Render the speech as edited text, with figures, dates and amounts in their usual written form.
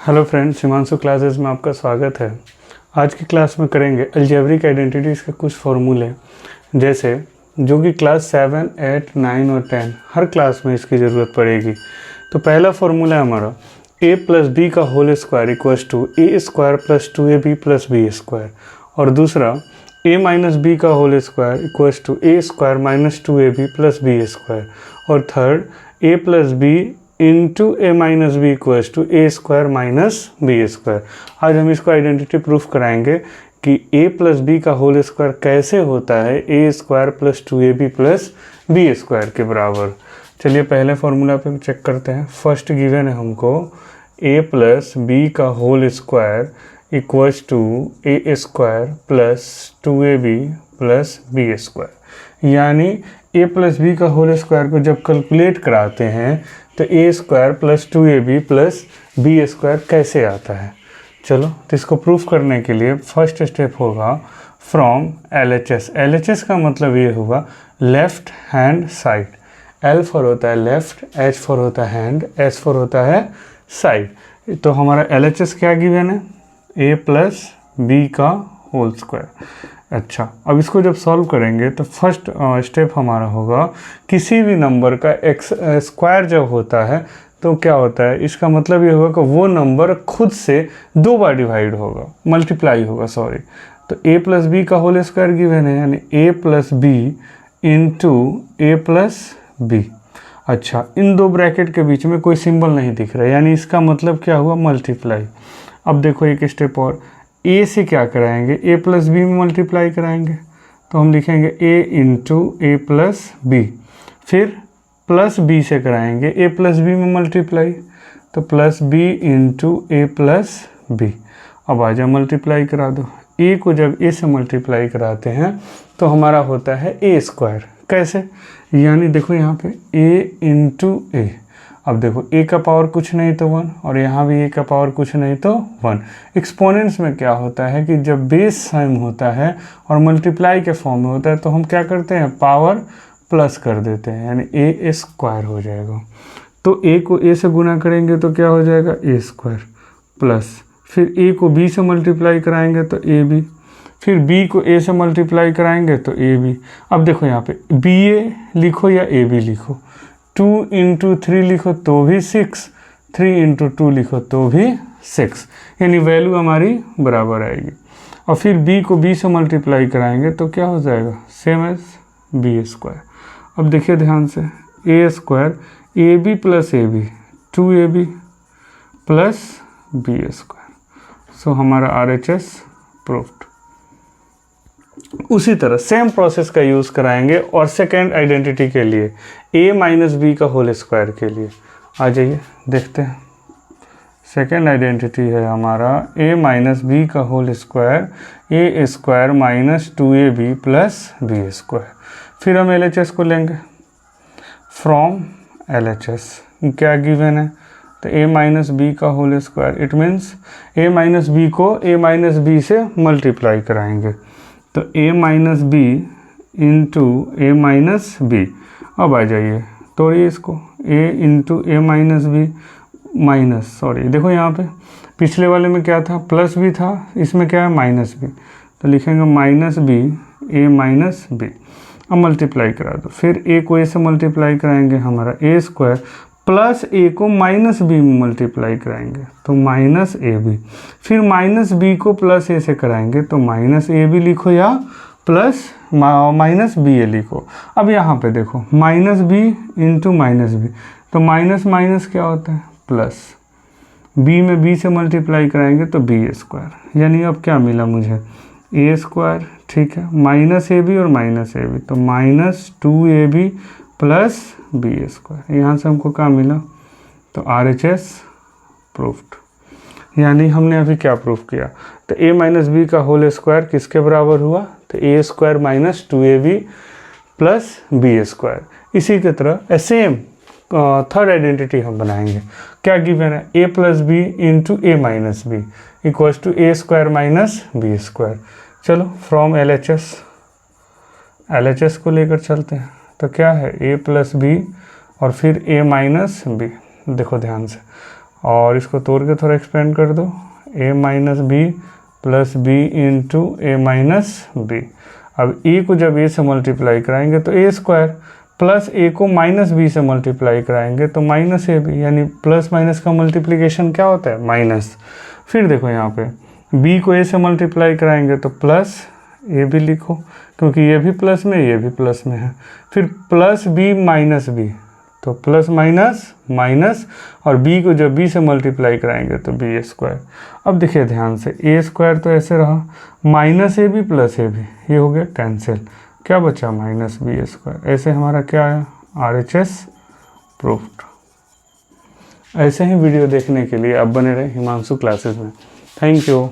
Hello friends, Himanshu classes में आपका स्वागत है। आज की क्लास में करेंगे अलजेब्रिक आइडेंटिटीज़ के कुछ फॉर्मूले, जैसे जो कि क्लास 7, 8, 9 और 10 हर क्लास में इसकी ज़रूरत पड़ेगी। तो पहला फॉर्मूला है हमारा a प्लस बी का whole square equals to A square plus 2ab plus B square, और दूसरा a माइनस बी का whole square equals to A square minus 2ab plus B square, और third a plus B into A minus B equals to A square minus B square. आज हम इसको identity proof कराएंगे कि a plus B का whole square कैसे होता है A square plus 2ab plus B square के बराबर। चलिए पहले फॉर्मूला पे चेक करते हैं। फर्स्ट गिवन है हमको a प्लस बी का whole square equals to A square plus 2ab plus B square, यानी a प्लस बी का होल स्क्वायर को जब कैलकुलेट कराते हैं तो A square plus 2ab plus B square कैसे आता है। चलो तो इसको प्रूफ करने के लिए फर्स्ट स्टेप होगा फ्रॉम LHS। LHS का मतलब ये होगा left hand side. L for होता है लेफ्ट, H फॉर होता है हैंड, S फॉर होता है साइड। तो हमारा LHS क्या गिवन है, a प्लस बी का होल स्क्वायर। अच्छा, अब इसको जब सॉल्व करेंगे तो फर्स्ट स्टेप हमारा होगा किसी भी नंबर का एक्स स्क्वायर जब होता है तो क्या होता है, इसका मतलब ये होगा कि वो नंबर खुद से 2 बार डिवाइड होगा, मल्टीप्लाई होगा सॉरी। तो a प्लस बी का होल स्क्वायर गिवन है, यानी a plus B into a plus b. अच्छा, इन दो ब्रैकेट के बीच में कोई सिंबल नहीं दिख रहा है, यानी इसका मतलब क्या हुआ, मल्टीप्लाई। अब देखो एक स्टेप और, a से क्या कराएंगे, a प्लस बी में मल्टीप्लाई कराएंगे, तो हम लिखेंगे a into a plus b. फिर प्लस b से कराएंगे a प्लस बी में मल्टीप्लाई, तो plus b into a plus b. अब आ जाए मल्टीप्लाई करा दो। a को जब a से मल्टीप्लाई कराते हैं तो हमारा होता है a स्क्वायर। कैसे, यानी देखो यहाँ पे a इंटू ए। अब देखो a का पावर कुछ नहीं तो 1, और यहाँ भी a का पावर कुछ नहीं तो 1। एक्सपोनेंट्स में क्या होता है कि जब बेस सेम होता है और मल्टीप्लाई के फॉर्म में होता है तो हम क्या करते हैं, पावर प्लस कर देते हैं, यानी a स्क्वायर हो जाएगा। तो a को a से गुना करेंगे तो क्या हो जाएगा, a स्क्वायर प्लस, फिर a को b से मल्टीप्लाई कराएंगे तो ab, फिर b को a से मल्टीप्लाई कराएंगे तो ab। अब देखो यहाँ पे ba लिखो या ab लिखो, 2 इंटू 3 लिखो तो भी 6, 3 इंटू 2 लिखो तो भी 6, यानी वैल्यू हमारी बराबर आएगी। और फिर b को b से मल्टीप्लाई कराएंगे तो क्या हो जाएगा, सेम एज बी स्क्वायर। अब देखिए ध्यान से, A square A B plus A B, 2ab plus B square. So हमारा RHS प्रूफ्ड। उसी तरह सेम प्रोसेस का यूज़ कराएंगे और सेकेंड आइडेंटिटी के लिए a माइनस बी का होल स्क्वायर के लिए। आ जाइए देखते हैं। सेकेंड आइडेंटिटी है हमारा a माइनस बी का whole square, A square minus 2ab plus B square. फिर हम LHS को लेंगे फ्रॉम LHS। क्या गिवन है, तो a माइनस बी का whole square, it means a minus b को a माइनस बी से मल्टीप्लाई कराएंगे, तो a minus b into A minus b. अब आ जाइए तोड़िए इसको, a into A minus b minus, sorry देखो यहाँ पे पिछले वाले में क्या था, प्लस बी था, इसमें क्या है माइनस बी, तो लिखेंगे माइनस बी ए माइनस बी। अब मल्टीप्लाई करा दो, फिर a को a से मल्टीप्लाई कराएंगे, हमारा a स्क्वायर प्लस a को माइनस बी में मल्टीप्लाई कराएंगे तो माइनस ए बी। फिर माइनस बी को प्लस a से कराएंगे तो माइनस ए बी लिखो या प्लस माइनस बी ए लिखो। अब यहाँ पे देखो minus b into minus b, तो माइनस माइनस क्या होता है प्लस, b में b से मल्टीप्लाई कराएंगे तो बी स्क्वायर, यानी अब क्या मिला मुझे, ए स्क्वायर, ठीक है, माइनस ए बी और माइनस ए बी, तो minus 2ab plus B square. यहाँ से हमको क्या मिला, तो RHS प्रूफ्ड। यानी हमने अभी क्या प्रूफ किया, तो a माइनस बी का होल स्क्वायर किसके बराबर हुआ, तो a square minus 2ab plus B square. इसी की तरह सेम थर्ड आइडेंटिटी हम बनाएंगे। क्या गिवन है, a plus B into A minus B equals to A square minus B square. चलो फ्रॉम LHS को लेकर चलते हैं। तो क्या है, a प्लस बी और फिर a माइनस बी। देखो ध्यान से, और इसको तोड़ के थोड़ा एक्सपेंड कर दो, a minus b plus B into A minus b. अब a को जब a से मल्टीप्लाई कराएंगे तो a स्क्वायर, प्लस a को माइनस b से मल्टीप्लाई कराएंगे तो माइनस ए बी, यानी प्लस माइनस का मल्टीप्लिकेशन क्या होता है, माइनस। फिर देखो यहाँ पे b को a से मल्टीप्लाई कराएंगे तो प्लस ए बी लिखो, क्योंकि ये भी प्लस में ये भी प्लस में है। फिर प्लस b माइनस बी, तो प्लस माइनस माइनस, और b को जब b से मल्टीप्लाई कराएंगे तो बी स्क्वायर। अब देखिए ध्यान से, a स्क्वायर तो ऐसे रहा, minus a B plus A b, ये हो गया कैंसिल, क्या बचा माइनस बी स्क्वायर। ऐसे हमारा क्या है, RHS प्रूफ्ड। ऐसे ही वीडियो देखने के लिए आप बने रहे हिमांशु क्लासेस में। Thank you.